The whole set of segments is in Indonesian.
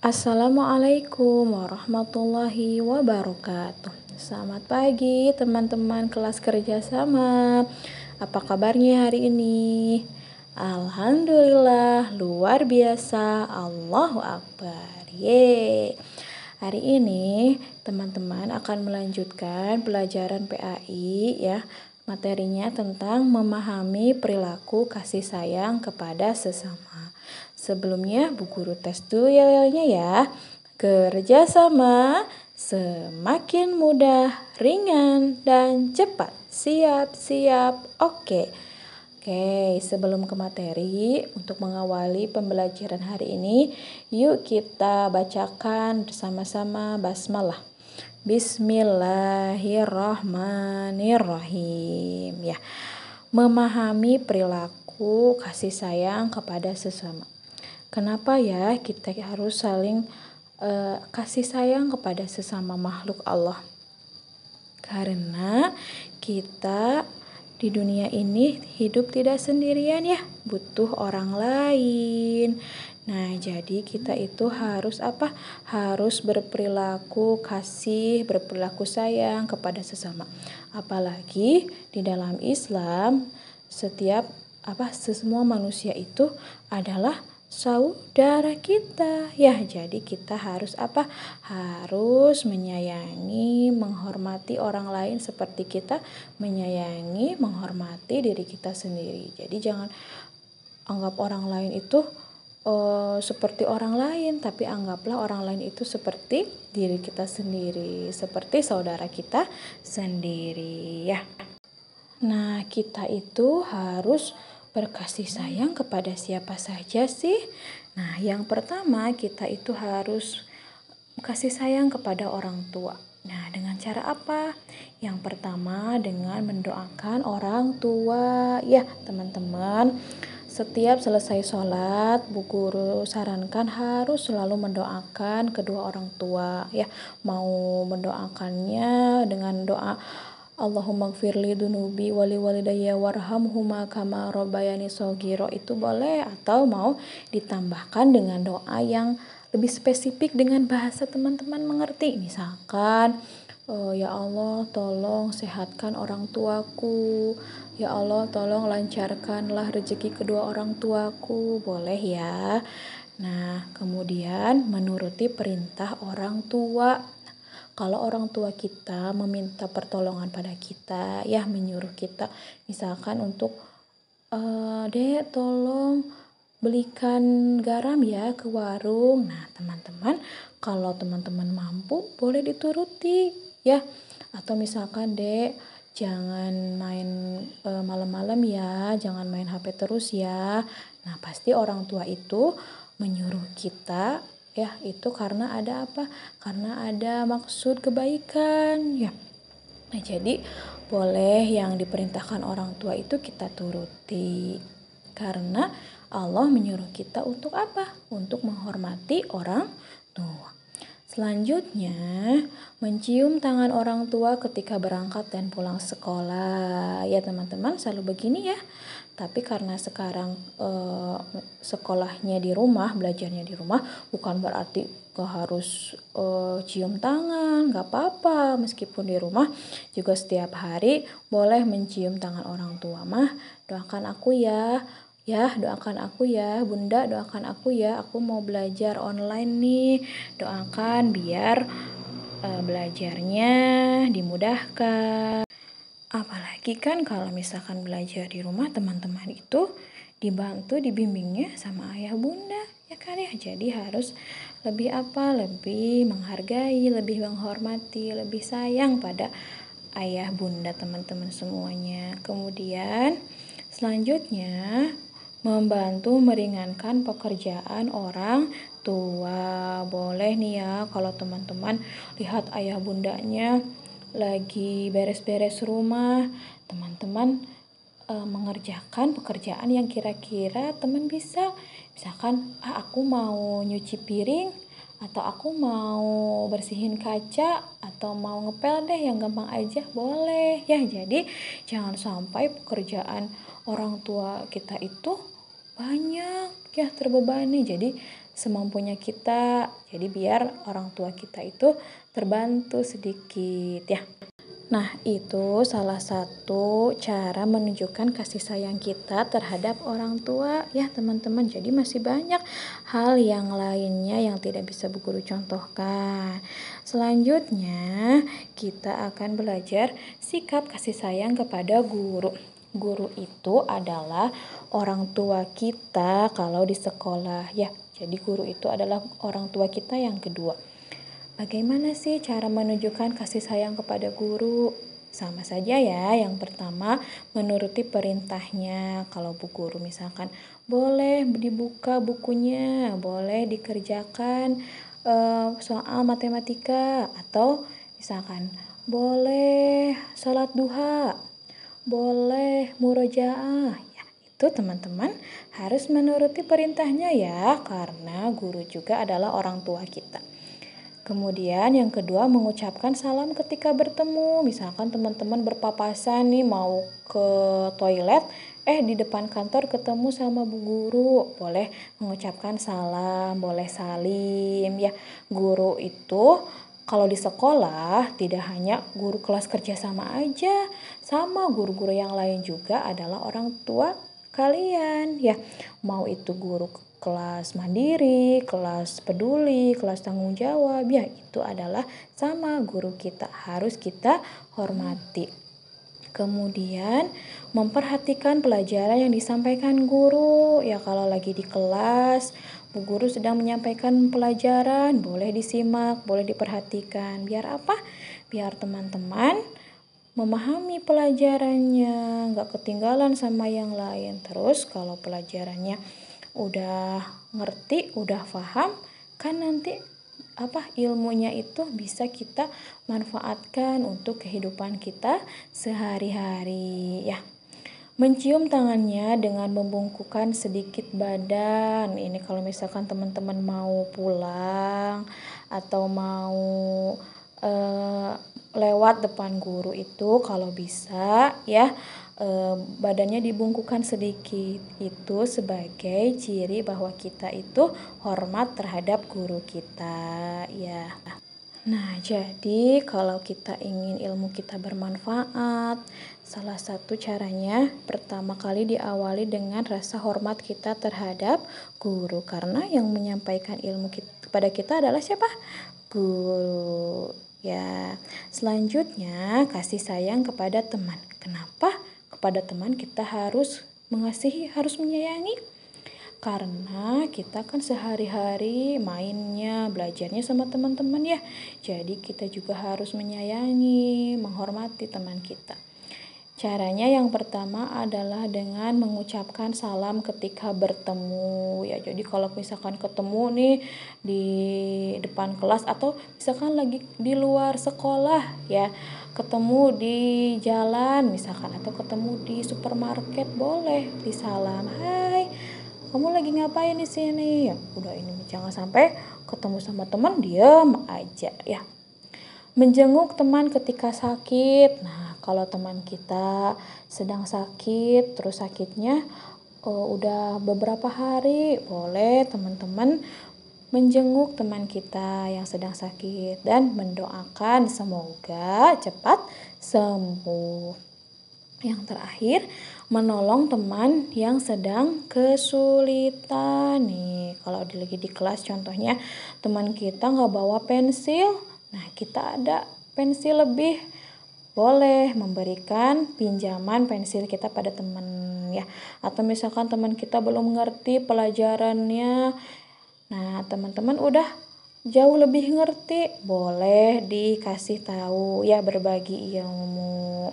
Assalamualaikum warahmatullahi wabarakatuh. Selamat pagi teman-teman kelas kerjasama. Apa kabarnya hari ini? Alhamdulillah luar biasa. Allahu Akbar. Yeay. Hari ini teman-teman akan melanjutkan pelajaran PAI ya. Materinya tentang memahami perilaku kasih sayang kepada sesama. Sebelumnya Bu Guru tes dulu ya. Kerjasama semakin mudah, ringan, dan cepat. Siap, oke. Oke, sebelum ke materi, untuk mengawali pembelajaran hari ini, yuk kita bacakan bersama-sama basmalah. Bismillahirrahmanirrahim. Ya, memahami perilaku kasih sayang kepada sesama. Kenapa ya kita harus saling kasih sayang kepada sesama makhluk Allah? Karena kita di dunia ini hidup tidak sendirian ya, butuh orang lain. Nah, jadi kita itu harus apa? Harus berperilaku kasih, berperilaku sayang kepada sesama. Apalagi di dalam Islam, semua manusia itu adalah saudara kita. Ya, jadi kita harus apa? Harus menyayangi, menghormati orang lain seperti kita menyayangi, menghormati diri kita sendiri. Jadi jangan anggap orang lain itu seperti orang lain, tapi anggaplah orang lain itu seperti diri kita sendiri, seperti saudara kita sendiri ya. Nah, kita itu harus berkasih sayang kepada siapa saja sih? Nah, yang pertama kita itu harus kasih sayang kepada orang tua. Nah, dengan cara apa? Yang pertama dengan mendoakan orang tua. Ya, teman-teman, setiap selesai sholat, Bu Guru sarankan harus selalu mendoakan kedua orang tua. Ya, mau mendoakannya dengan doa Allahumma gfirli dunubi wali walidayya warhamhuma kama rabbayani shogiro itu boleh, atau mau ditambahkan dengan doa yang lebih spesifik dengan bahasa teman-teman mengerti. Misalkan, ya Allah tolong sehatkan orang tuaku, ya Allah tolong lancarkanlah rezeki kedua orang tuaku, boleh ya. Nah, kemudian menuruti perintah orang tua. Kalau orang tua kita meminta pertolongan pada kita, ya menyuruh kita, misalkan untuk Dek tolong belikan garam ya ke warung. Nah, teman-teman, kalau teman-teman mampu boleh dituruti ya. Atau misalkan Dek jangan main malam-malam ya, jangan main HP terus ya. Nah, pasti orang tua itu menyuruh kita ya, itu karena ada apa? Karena ada maksud kebaikan ya. Nah, jadi boleh yang diperintahkan orang tua itu kita turuti. Karena Allah menyuruh kita untuk apa? Untuk menghormati orang tua. Selanjutnya, mencium tangan orang tua ketika berangkat dan pulang sekolah. Ya teman-teman, selalu begini ya. Tapi karena sekarang sekolahnya di rumah, belajarnya di rumah, bukan berarti gak harus cium tangan, gak apa-apa. Meskipun di rumah juga setiap hari boleh mencium tangan orang tua. Mah, doakan aku ya. Ya, doakan aku ya, Bunda, doakan aku ya. Aku mau belajar online nih. Doakan biar belajarnya dimudahkan. Apalagi kan kalau misalkan belajar di rumah, teman-teman itu dibantu, dibimbingnya sama ayah bunda, ya kan ya. Jadi harus lebih lebih menghargai, lebih menghormati, lebih sayang pada ayah bunda teman-teman semuanya. Kemudian selanjutnya membantu meringankan pekerjaan orang tua. Boleh nih ya, kalau teman-teman lihat ayah bundanya lagi beres-beres rumah, teman-teman mengerjakan pekerjaan yang kira-kira teman bisa. Misalkan, aku mau nyuci piring, atau aku mau bersihin kaca, atau mau ngepel deh yang gampang aja, boleh ya. Jadi jangan sampai pekerjaan orang tua kita itu banyak ya terbebani. Jadi semampunya kita. Jadi biar orang tua kita itu terbantu sedikit ya. Nah, itu salah satu cara menunjukkan kasih sayang kita terhadap orang tua ya teman-teman. Jadi masih banyak hal yang lainnya yang tidak bisa Bu Guru contohkan. Selanjutnya, kita akan belajar sikap kasih sayang kepada guru. Guru itu adalah orang tua kita kalau di sekolah ya. Jadi guru itu adalah orang tua kita yang kedua. Bagaimana sih cara menunjukkan kasih sayang kepada guru? Sama saja ya, yang pertama menuruti perintahnya. Kalau Bu Guru misalkan boleh dibuka bukunya, boleh dikerjakan soal matematika, atau misalkan boleh salat duha, boleh murojaah. Ya, itu teman-teman harus menuruti perintahnya ya, karena guru juga adalah orang tua kita. Kemudian yang kedua mengucapkan salam ketika bertemu. Misalkan teman-teman berpapasan nih mau ke toilet, di depan kantor ketemu sama Bu Guru. Boleh mengucapkan salam, boleh salim ya. Guru itu kalau di sekolah tidak hanya guru kelas kerja sama aja, sama guru-guru yang lain juga adalah orang tua kalian ya. Mau itu guru kelas mandiri, kelas peduli, kelas tanggung jawab, ya itu adalah sama guru kita, harus kita hormati. Kemudian memperhatikan pelajaran yang disampaikan guru. Ya kalau lagi di kelas, Bu Guru sedang menyampaikan pelajaran, boleh disimak, boleh diperhatikan. Biar apa? Biar teman-teman memahami pelajarannya, nggak ketinggalan sama yang lain. Terus kalau pelajarannya udah ngerti, udah paham, kan nanti ilmunya itu bisa kita manfaatkan untuk kehidupan kita sehari-hari ya. Mencium tangannya dengan membungkukkan sedikit badan. Ini kalau misalkan teman-teman mau pulang atau mau lewat depan guru itu, kalau bisa ya badannya dibungkukkan sedikit. Itu sebagai ciri bahwa kita itu hormat terhadap guru kita ya. Nah, jadi kalau kita ingin ilmu kita bermanfaat, salah satu caranya pertama kali diawali dengan rasa hormat kita terhadap guru, karena yang menyampaikan ilmu kepada kita adalah siapa? Guru ya. Selanjutnya, kasih sayang kepada teman. Kenapa kepada teman kita harus mengasihi, harus menyayangi? Karena kita kan sehari-hari mainnya, belajarnya sama teman-teman ya. Jadi kita juga harus menyayangi, menghormati teman kita. Caranya yang pertama adalah dengan mengucapkan salam ketika bertemu ya. Jadi kalau misalkan ketemu nih di depan kelas atau misalkan lagi di luar sekolah ya, ketemu di jalan misalkan atau ketemu di supermarket, boleh disalam, "Hai, kamu lagi ngapain di sini?" Ya, udah ini jangan sampai ketemu sama teman diam aja ya. Menjenguk teman ketika sakit. Nah, kalau teman kita sedang sakit, terus sakitnya udah beberapa hari, boleh teman-teman menjenguk teman kita yang sedang sakit dan mendoakan semoga cepat sembuh. Yang terakhir, menolong teman yang sedang kesulitan nih. Kalau lagi di kelas contohnya teman kita nggak bawa pensil, nah kita ada pensil lebih, boleh memberikan pinjaman pensil kita pada teman ya. Atau misalkan teman kita belum ngerti pelajarannya, nah teman-teman udah jauh lebih ngerti, boleh dikasih tahu ya, berbagi ilmu.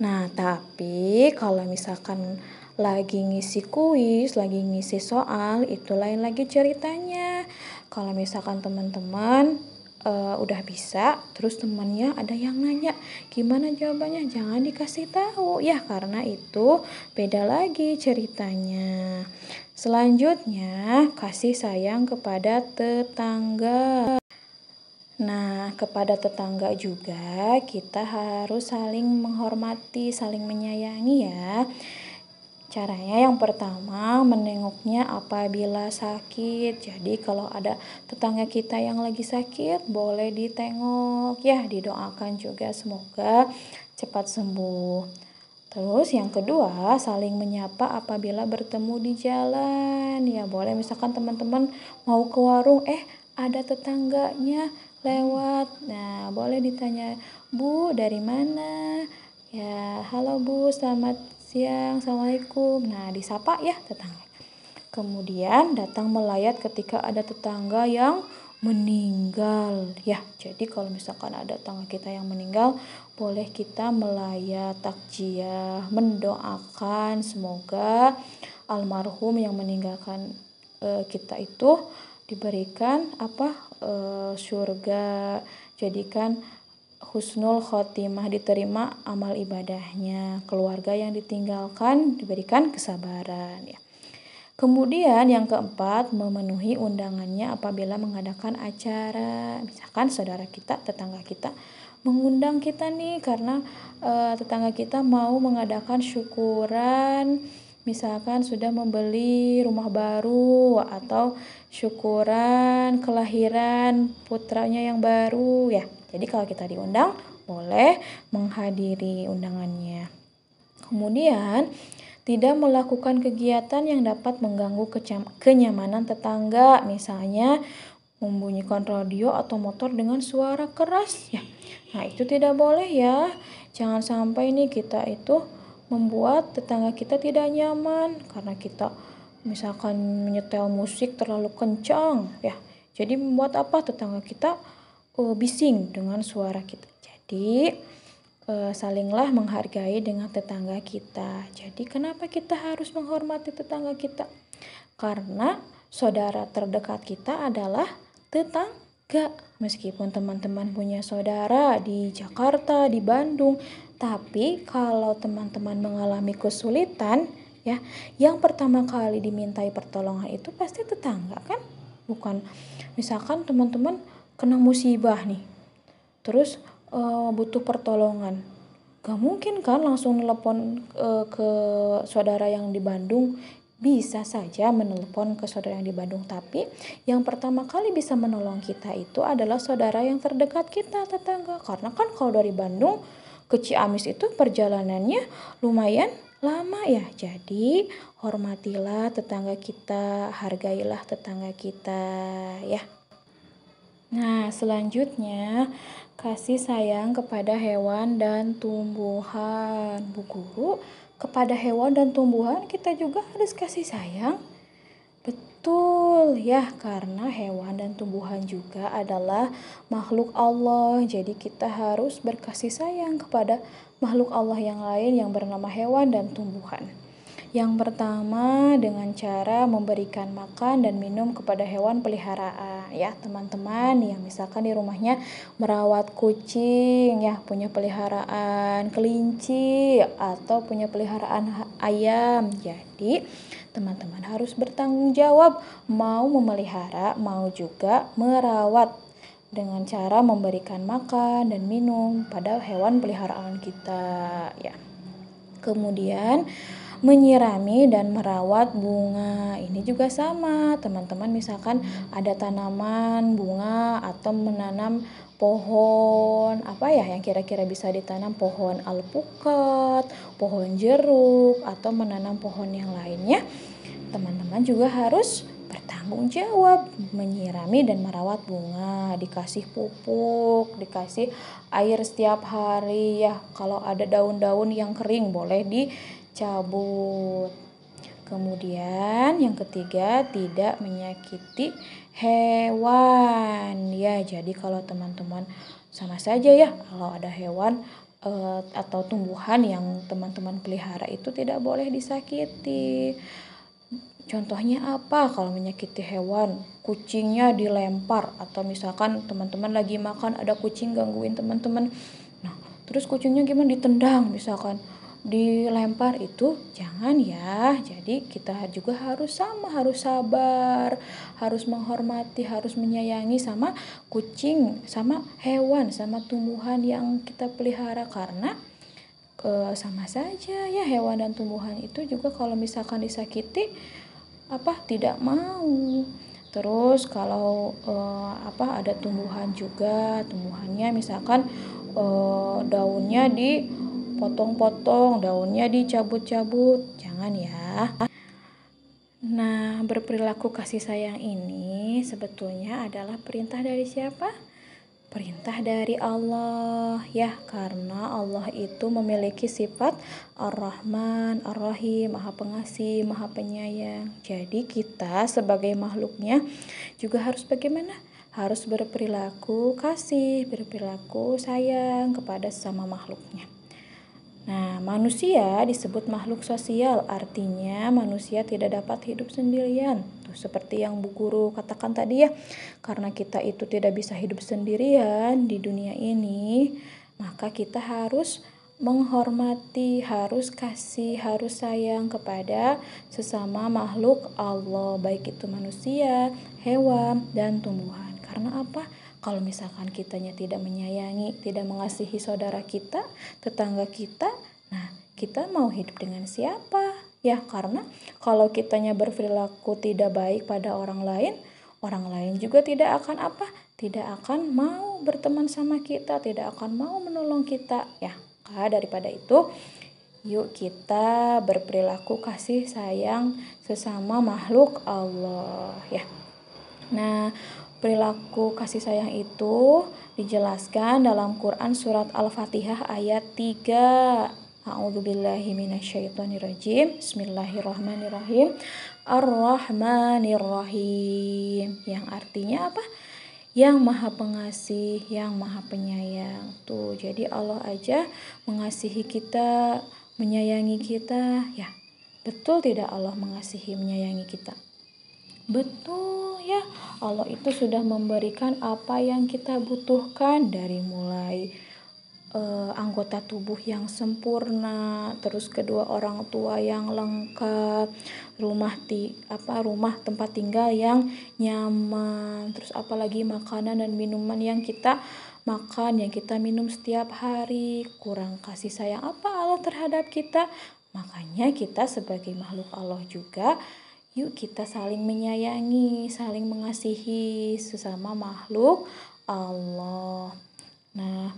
Nah, tapi kalau misalkan lagi ngisi kuis, lagi ngisi soal, itu lain lagi ceritanya. Kalau misalkan teman-teman udah bisa, terus temannya ada yang nanya, gimana jawabannya? Jangan dikasih tahu ya, karena itu beda lagi ceritanya. Selanjutnya, kasih sayang kepada tetangga. Nah, kepada tetangga juga kita harus saling menghormati, saling menyayangi ya. Caranya yang pertama menengoknya apabila sakit. Jadi kalau ada tetangga kita yang lagi sakit boleh ditengok ya, didoakan juga semoga cepat sembuh. Terus yang kedua, saling menyapa apabila bertemu di jalan. Ya boleh misalkan teman-teman mau ke warung, ada tetangganya lewat. Nah boleh ditanya, Bu dari mana? Ya halo Bu, selamat siang, Assalamualaikum. Nah disapa ya tetangga. Kemudian datang melayat ketika ada tetangga yang meninggal ya. Jadi kalau misalkan ada tetangga kita yang meninggal, boleh kita melayat takziah, mendoakan semoga almarhum yang meninggalkan kita itu diberikan surga, jadikan husnul khotimah, diterima amal ibadahnya, keluarga yang ditinggalkan diberikan kesabaran ya. Kemudian yang keempat, memenuhi undangannya apabila mengadakan acara. Misalkan saudara kita, tetangga kita mengundang kita nih karena tetangga kita mau mengadakan syukuran, misalkan sudah membeli rumah baru atau syukuran kelahiran putranya yang baru ya. Jadi kalau kita diundang, boleh menghadiri undangannya. Kemudian tidak melakukan kegiatan yang dapat mengganggu kenyamanan tetangga, misalnya membunyikan radio atau motor dengan suara keras ya. Nah itu tidak boleh ya, jangan sampai nih kita itu membuat tetangga kita tidak nyaman karena kita misalkan menyetel musik terlalu kencang ya. Jadi membuat tetangga kita bising dengan suara kita. Jadi salinglah menghargai dengan tetangga kita. Jadi kenapa kita harus menghormati tetangga kita? Karena saudara terdekat kita adalah tetangga. Meskipun teman-teman punya saudara di Jakarta, di Bandung, tapi kalau teman-teman mengalami kesulitan ya, yang pertama kali dimintai pertolongan itu pasti tetangga kan? Bukan misalkan teman-teman kena musibah nih, terus butuh pertolongan, gak mungkin kan langsung telepon ke saudara yang di Bandung. Bisa saja menelepon ke saudara yang di Bandung, tapi yang pertama kali bisa menolong kita itu adalah saudara yang terdekat kita, tetangga. Karena kan kalau dari Bandung ke Ciamis itu perjalanannya lumayan lama ya. Jadi hormatilah tetangga kita, hargailah tetangga kita ya. Nah, selanjutnya kasih sayang kepada hewan dan tumbuhan. Bu Guru, kepada hewan dan tumbuhan kita juga harus kasih sayang. Betul ya, karena hewan dan tumbuhan juga adalah makhluk Allah. Jadi kita harus berkasih sayang kepada makhluk Allah yang lain yang bernama hewan dan tumbuhan. Yang pertama dengan cara memberikan makan dan minum kepada hewan peliharaan ya teman-teman, yang misalkan di rumahnya merawat kucing ya, punya peliharaan kelinci atau punya peliharaan ayam. Jadi teman-teman harus bertanggung jawab, mau memelihara mau juga merawat dengan cara memberikan makan dan minum pada hewan peliharaan kita ya. Kemudian menyirami dan merawat bunga. Ini juga sama, teman-teman misalkan ada tanaman bunga atau menanam pohon yang kira-kira bisa ditanam, pohon alpukat, pohon jeruk atau menanam pohon yang lainnya. Teman-teman juga harus bertanggung jawab menyirami dan merawat bunga, dikasih pupuk, dikasih air setiap hari ya. Kalau ada daun-daun yang kering boleh dicabut. Kemudian yang ketiga, tidak menyakiti hewan ya. Jadi kalau teman-teman sama saja ya, kalau ada hewan atau tumbuhan yang teman-teman pelihara itu tidak boleh disakiti. Contohnya apa? Kalau menyakiti hewan, kucingnya dilempar atau misalkan teman-teman lagi makan ada kucing gangguin teman-teman. Nah, terus kucingnya gimana? Ditendang misalkan, dilempar, itu jangan ya. Jadi kita juga harus sabar, harus menghormati, harus menyayangi sama kucing, sama hewan, sama tumbuhan yang kita pelihara, karena sama saja ya, hewan dan tumbuhan itu juga kalau misalkan disakiti tidak mau. Terus kalau ada tumbuhan juga, tumbuhannya misalkan daunnya dipotong-potong, daunnya dicabut-cabut, jangan ya. Nah, berperilaku kasih sayang ini sebetulnya adalah perintah dari siapa? Perintah dari Allah ya, karena Allah itu memiliki sifat Ar-Rahman, Ar-Rahim, Maha Pengasih, Maha Penyayang. Jadi kita sebagai makhluknya juga harus bagaimana? Harus berperilaku kasih, berperilaku sayang kepada sesama makhluknya. Nah, manusia disebut makhluk sosial, artinya manusia tidak dapat hidup sendirian. Tuh, seperti yang Bu Guru katakan tadi ya, karena kita itu tidak bisa hidup sendirian di dunia ini, maka kita harus menghormati, harus kasih, harus sayang kepada sesama makhluk Allah, baik itu manusia, hewan, dan tumbuhan. Karena apa? Kalau misalkan kitanya tidak menyayangi, tidak mengasihi saudara kita, tetangga kita, nah kita mau hidup dengan siapa? Ya, karena kalau kitanya berperilaku tidak baik pada orang lain juga tidak akan tidak akan mau berteman sama kita, tidak akan mau menolong kita. Ya, daripada itu, yuk kita berperilaku kasih sayang sesama makhluk Allah ya. Nah, perilaku kasih sayang itu dijelaskan dalam Quran surat Al-Fatihah ayat 3. A'udzubillahi minasyaitonirrajim. Bismillahirrahmanirrahim. Ar-Rahmanirrahim. Yang artinya apa? Yang Maha Pengasih, yang Maha Penyayang. Tuh, jadi Allah aja mengasihi kita, menyayangi kita. Ya, betul tidak Allah mengasihi, menyayangi kita? Betul ya, Allah itu sudah memberikan apa yang kita butuhkan, dari mulai anggota tubuh yang sempurna, terus kedua orang tua yang lengkap, rumah tempat tinggal yang nyaman, terus apalagi makanan dan minuman yang kita makan, yang kita minum setiap hari. Kurang kasih sayang apa Allah terhadap kita? Makanya kita sebagai makhluk Allah juga, yuk kita saling menyayangi, saling mengasihi sesama makhluk Allah. Nah,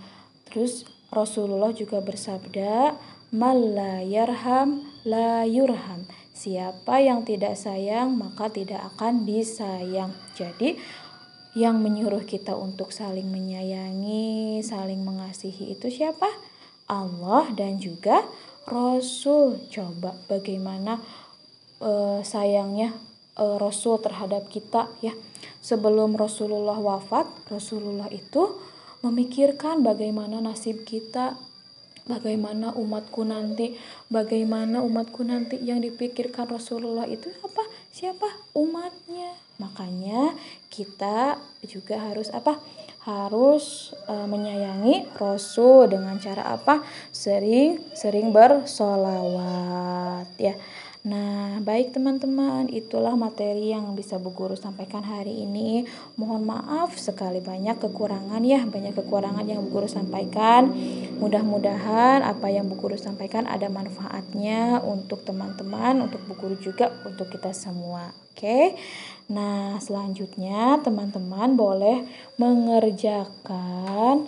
terus Rasulullah juga bersabda, "Man la yarham la yurham." Siapa yang tidak sayang maka tidak akan disayang. Jadi yang menyuruh kita untuk saling menyayangi, saling mengasihi itu siapa? Allah dan juga Rasul. Coba bagaimana sayangnya Rasul terhadap kita ya. Sebelum Rasulullah wafat, Rasulullah itu memikirkan bagaimana nasib kita, bagaimana umatku nanti, yang dipikirkan Rasulullah itu apa? Siapa? Umatnya. Makanya kita juga harus harus menyayangi Rasul dengan cara apa? Sering bersolawat ya. Nah, baik teman-teman, itulah materi yang bisa Bu Guru sampaikan hari ini. Mohon maaf sekali banyak kekurangan yang Bu Guru sampaikan. Mudah-mudahan apa yang Bu Guru sampaikan ada manfaatnya untuk teman-teman, untuk Bu Guru juga, untuk kita semua. Oke. Nah, selanjutnya teman-teman boleh mengerjakan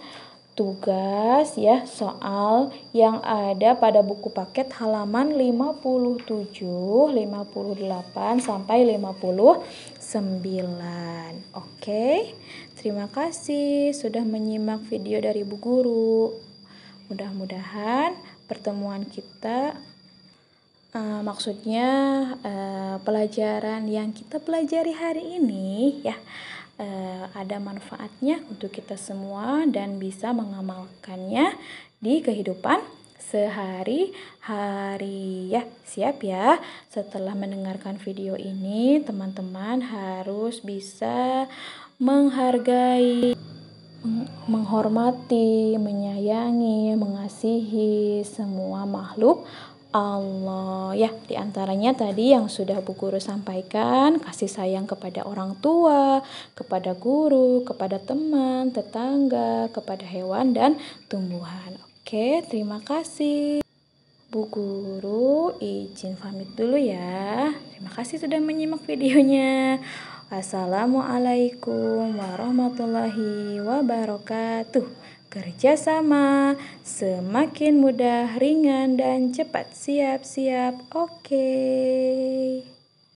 tugas ya, soal yang ada pada buku paket halaman 57, 58 sampai 59. Oke. Terima kasih sudah menyimak video dari Bu Guru. Mudah-mudahan pertemuan kita maksudnya pelajaran yang kita pelajari hari ini ya, ada manfaatnya untuk kita semua dan bisa mengamalkannya di kehidupan sehari-hari ya. Siap ya, setelah mendengarkan video ini teman-teman harus bisa menghargai, menghormati, menyayangi, mengasihi semua makhluk Allah ya. Diantaranya tadi yang sudah Bu Guru sampaikan, kasih sayang kepada orang tua, kepada guru, kepada teman, tetangga, kepada hewan dan tumbuhan. Oke, terima kasih. Bu Guru, izin pamit dulu ya. Terima kasih sudah menyimak videonya. Wassalamualaikum warahmatullahi wabarakatuh. Kerjasama semakin mudah, ringan, dan cepat. Siap-siap. Oke.